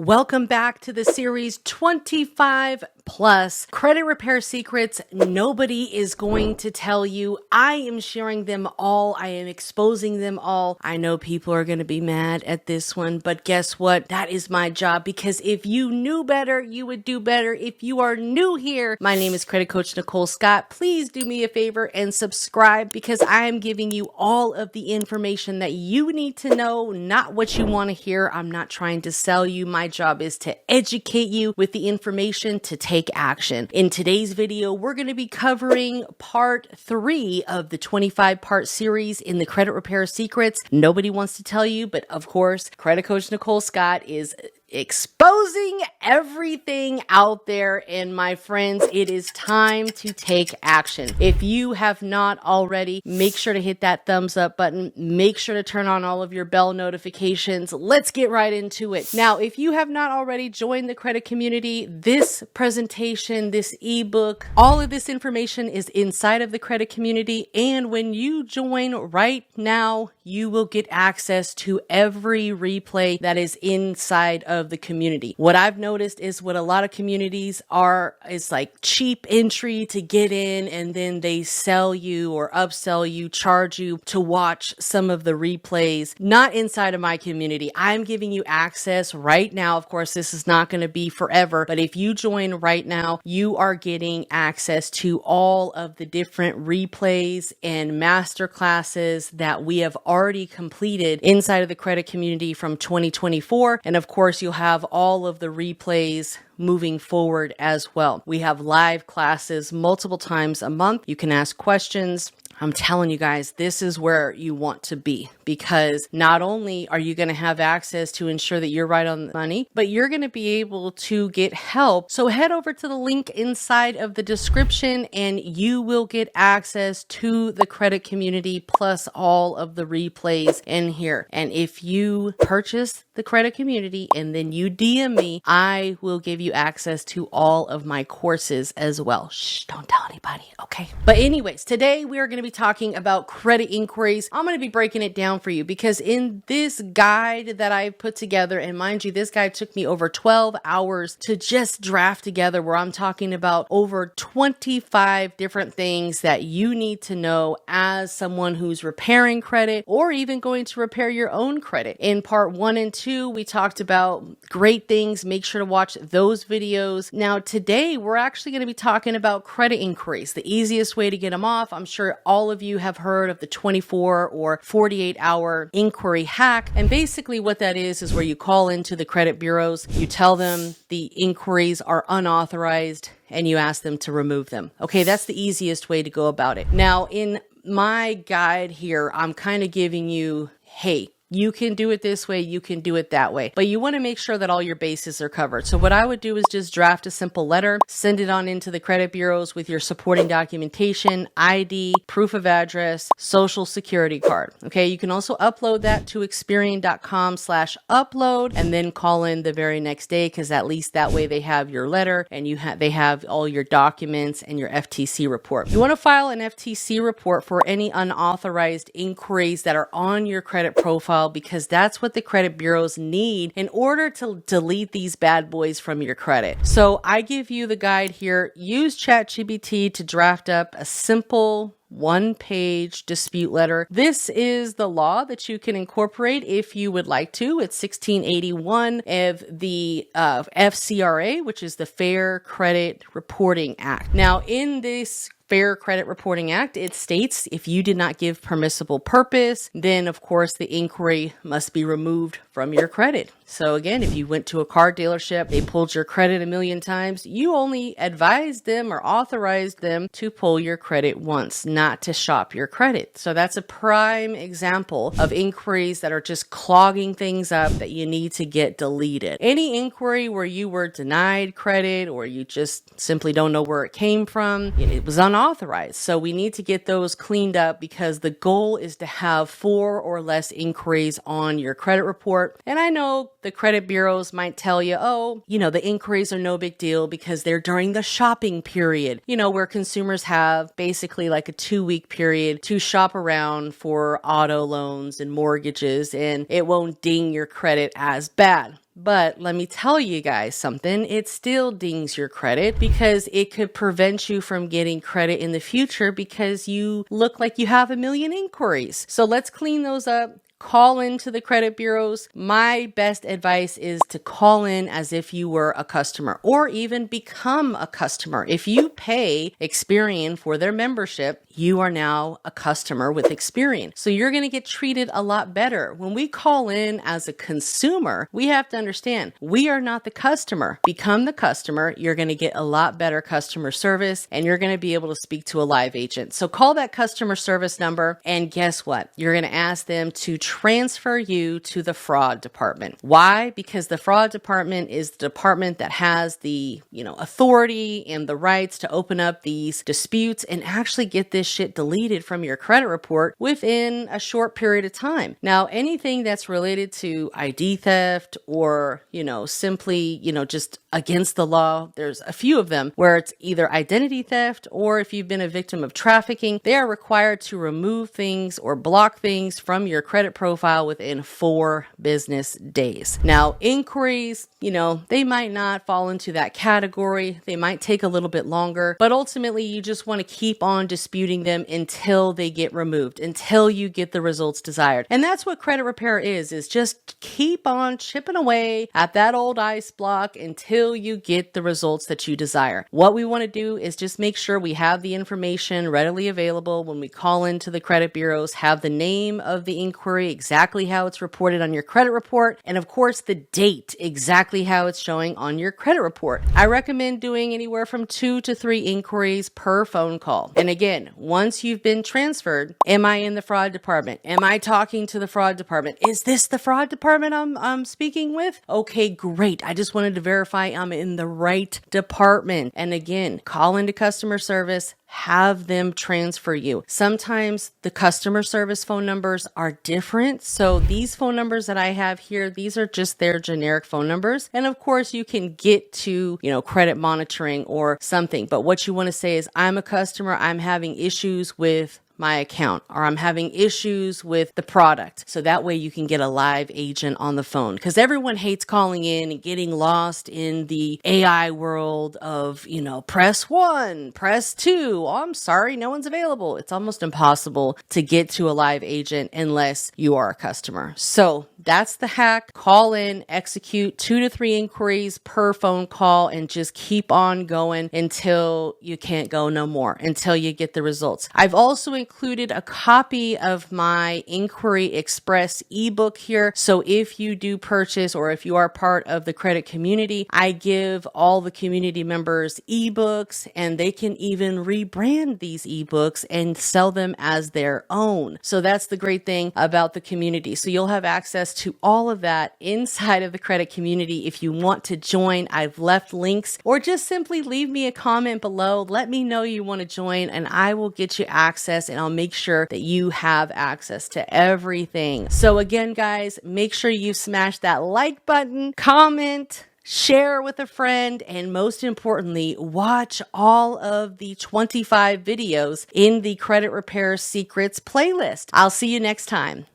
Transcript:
Welcome back to the series 25 plus credit repair secrets nobody is going to tell you. I am sharing them all. I am exposing them all. I know people are going to be mad at this one, but guess what? That is my job, because if you knew better, you would do better. If you are new here, my name is Credit Coach Nicole Scott. Please do me a favor and subscribe, because I am giving you all of the information that you need to know, not what you want to hear. I'm not trying to sell you. My job is to educate you with the information to take action. In today's video, we're going to be covering part 3 of the 25-part series in the credit repair secrets nobody wants to tell you, but of course, Credit Coach Nicole Scott is exposing everything out there. And my friends, it is time to take action. If you have not already, make sure to hit that thumbs up button. Make sure to turn on all of your bell notifications. Let's get right into it. Now, if you have not already joined the credit community, this presentation, this ebook, all of this information is inside of the credit community. And when you join right now, you will get access to every replay that is inside of the community. What I've noticed is what a lot of communities are is like cheap entry to get in, and then they sell you or upsell you, charge you to watch some of the replays. Not inside of my community. I'm giving you access right now. Of course, this is not going to be forever, but if you join right now, you are getting access to all of the different replays and master classes that we have already completed inside of the credit community from 2024. And of course, you'll have all of the replays moving forward as well. We have live classes multiple times a month. You can ask questions. I'm telling you guys, this is where you want to be, because not only are you going to have access to ensure that you're right on the money, but you're going to be able to get help. So head over to the link inside of the description and you will get access to the credit community plus all of the replays in here. And if you purchase the credit community and then you DM me, I will give you access to all of my courses as well. Shh, don't tell anybody, okay? But anyways, today we are going to be talking about credit inquiries. I'm going to be breaking it down for you, because in this guide that I put together, and mind you, this guide took me over 12 hours to just draft together, where I'm talking about over 25 different things that you need to know as someone who's repairing credit or even going to repair your own credit. In part 1 and 2, we talked about great things. Make sure to watch those videos. Now, today, we're actually going to be talking about credit inquiries, the easiest way to get them off. I'm sure all of you have heard of the 24 or 48-hour inquiry hack. And basically what that is where you call into the credit bureaus, you tell them the inquiries are unauthorized, and you ask them to remove them. Okay, that's the easiest way to go about it. Now, in my guide here, I'm kind of giving you, hey, you can do it this way, you can do it that way, but you want to make sure that all your bases are covered. So what I would do is just draft a simple letter, send it on into the credit bureaus with your supporting documentation, ID, proof of address, social security card. Okay, you can also upload that to Experian.com/upload and then call in the very next day, because at least that way they have your letter and they have all your documents and your FTC report. You want to file an FTC report for any unauthorized inquiries that are on your credit profile, because that's what the credit bureaus need in order to delete these bad boys from your credit. So I give you the guide here. Use ChatGPT to draft up a simple 1-page dispute letter. This is the law that you can incorporate if you would like to. It's 1681 of the FCRA, which is the Fair Credit Reporting Act. Now, in this Fair Credit Reporting Act, it states if you did not give permissible purpose, then of course the inquiry must be removed from your credit. So again, if you went to a car dealership, they pulled your credit a million times, you only advised them or authorized them to pull your credit once, not to shop your credit. So that's a prime example of inquiries that are just clogging things up that you need to get deleted. Any inquiry where you were denied credit or you just simply don't know where it came from, it was unauthorized. So we need to get those cleaned up, because the goal is to have 4 or less inquiries on your credit report. And I know the credit bureaus might tell you, oh, the inquiries are no big deal because they're during the shopping period, where consumers have basically like a 2-week period to shop around for auto loans and mortgages, and it won't ding your credit as bad. But let me tell you guys something, it still dings your credit because it could prevent you from getting credit in the future because you look like you have a million inquiries. So let's clean those up. Call into the credit bureaus. My best advice is to call in as if you were a customer, or even become a customer. If you pay Experian for their membership, you are now a customer with Experian. So you're going to get treated a lot better. When we call in as a consumer, we have to understand we are not the customer. Become the customer. You're going to get a lot better customer service, and you're going to be able to speak to a live agent. So call that customer service number, and guess what? You're going to ask them to transfer you to the fraud department. Why? Because the fraud department is the department that has the, authority and the rights to open up these disputes and actually get this shit deleted from your credit report within a short period of time. Now, anything that's related to ID theft or, simply, just against the law, there's a few of them where it's either identity theft or if you've been a victim of trafficking, they are required to remove things or block things from your credit profile within 4 business days. Now, inquiries, they might not fall into that category. They might take a little bit longer, but ultimately you just want to keep on disputing them until they get removed, until you get the results desired. And that's what credit repair is just keep on chipping away at that old ice block until you get the results that you desire. What we want to do is just make sure we have the information readily available when we call into the credit bureaus, have the name of the inquiry, exactly how it's reported on your credit report, and of course the date, exactly how it's showing on your credit report. I recommend doing anywhere from 2 to 3 inquiries per phone call. And again, once you've been transferred, am I in the fraud department? Am I talking to the fraud department? Is this the fraud department I'm speaking with? Okay, great. I just wanted to verify I'm in the right department. And again, call into customer service, have them transfer you. Sometimes the customer service phone numbers are different. So these phone numbers that I have here, these are just their generic phone numbers. And of course you can get to, credit monitoring or something. But what you want to say is, I'm a customer, I'm having issues with my account, or I'm having issues with the product. So that way you can get a live agent on the phone, because everyone hates calling in and getting lost in the AI world of, press 1, press 2. Oh, I'm sorry, no one's available. It's almost impossible to get to a live agent unless you are a customer. So that's the hack. Call in, execute 2 to 3 inquiries per phone call, and just keep on going until you can't go no more, until you get the results. I've also included a copy of my Inquiry Express ebook here. So if you do purchase, or if you are part of the credit community, I give all the community members ebooks, and they can even rebrand these ebooks and sell them as their own. So that's the great thing about the community. So you'll have access to all of that inside of the credit community. If you want to join, I've left links, or just simply leave me a comment below. Let me know you want to join, and I will get you access, and I'll make sure that you have access to everything. So again, guys, make sure you smash that like button, comment, share with a friend, and most importantly, watch all of the 25 videos in the Credit Repair Secrets playlist. I'll see you next time.